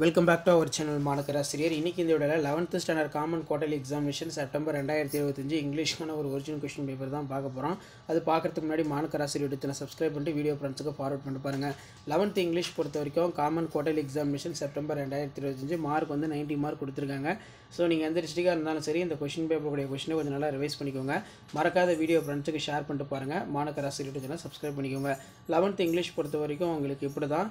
Welcome back to our channel மாணக்கராசிரியர். இன்றைக்கி இந்த விட 11th standard common quarterly examination September 2025 இங்கிலீஷ்க்கான ஒரு ஒரிஜினல் கொஸ்டின் பேப்பர் தான் பார்க்க போகிறோம். அது பார்க்குறதுக்கு முன்னாடி மாணக்கராசிரியர் எடுத்து சப்ஸ்கிரைப் பண்ணிட்டு வீடியோ ஃப்ரெண்ட்ஸுக்கு ஃபார்வர்ட் பண்ணிட்டு பாருங்கள். 11th இங்கிலீஷ் பொறுத்த வரைக்கும் common quarterly examination September 2025 mark வந்து 90 மார்க் கொடுத்துருக்காங்க. ஸோ நீங்கள் எந்த டிஸ்ட்ரிக்டாக இருந்தாலும் சரி இந்த கொஸ்டின் பேப்பருடைய கொஸ்டினை கொஞ்சம் நல்லா ரிவைஸ் பண்ணிக்கோங்க. மறக்காத வீடியோ ஃப்ரெண்ட்ஸுக்கு ஷேர் பண்ணிட்டு பாருங்கள். மாணக்கராசிரியர் சேனல் சப்ஸ்கிரைப் பண்ணிக்கோங்க. 11th இங்கிலீஷ் பொறுத்த வரைக்கும் உங்களுக்கு இப்படி தான்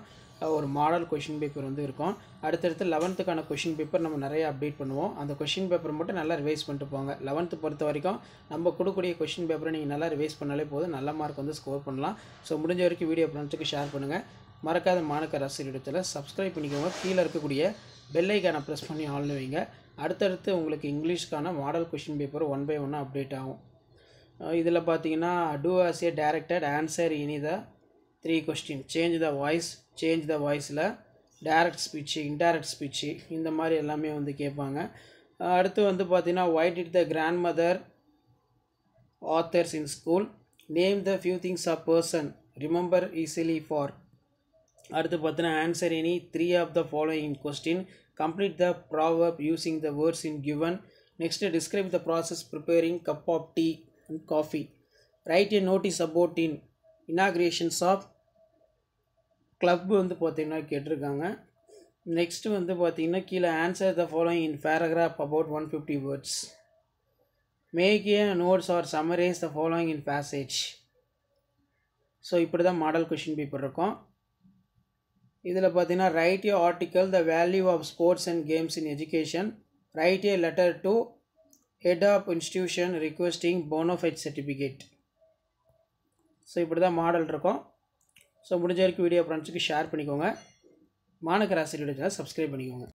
ஒரு மாடல் கொஷின் பேப்பர் வந்து இருக்கும். அடுத்தடுத்து 11th கொஷின் பேப்பர் நம்ம நிறைய அப்டேட் பண்ணுவோம். அந்த கொஷின் பேப்பர் மட்டும் நல்லா ரிவைஸ் பண்ணிட்டு போங்க. 11th பொறுத்த வரைக்கும் நம்ம கொடுக்கக்கூடிய கொஷின் பேப்பரை நீங்கள் நல்லா ரிவைஸ் பண்ணாலே போதும், நல்ல மார்க் வந்து ஸ்கோர் பண்ணலாம். ஸோ முடிஞ்ச வரைக்கும் வீடியோ ஃப்ரெண்ட்ஸுக்கு ஷேர் பண்ணுங்கள். மறக்காத மாணக்கராசிரியர் சப்ஸ்கிரைப் பண்ணிக்கோங்க. கீழே இருக்கக்கூடிய பெல் ஐக்கானை ப்ரெஸ் பண்ணி ஆல்னு வைங்க. அடுத்தடுத்து உங்களுக்கு இங்கிலீஷ்க்கான model question paper 1 by 1 update ஆகும். இதில் பார்த்தீங்கன்னா do as a directed answer இனி த 3 கொஸ்டின், சேஞ்ச் த வாய்ஸில் டைரக்ட் ஸ்பீச்சு, இன்டைரக்ட் ஸ்பீச்சு இந்த மாதிரி எல்லாமே வந்து கேட்பாங்க. அடுத்து வந்து பார்த்தீங்கன்னா why did the grandmother authors in school name the few things a person remember easily for. அடுத்து பார்த்தீங்கன்னா answer any 3 of the following question, complete the proverb using the words in given. Next, describe the process preparing cup of tea and coffee. Write a notice about in inaugurations of club வந்து பார்த்தீங்கன்னா கேட்டிருக்காங்க. Next வந்து பார்த்தீங்கன்னா கீழே answer the following in paragraph about 150 words. Make a notes or summarize the following in passage. So இப்படி தான் model question paper இருக்கும். இதில் பார்த்தீங்கன்னா write a article the value of sports and games in education. Write a letter to head of institution requesting bonafide certificate. So இப்படி தான் model இருக்கும். So முடிஞ்ச வரைக்கும் வீடியோ ஃப்ரெண்ட்ஸுக்கு ஷேர் பண்ணிக்கோங்க. மாணக்கராசிரியர் சப்ஸ்கிரைப் பண்ணிக்கோங்க.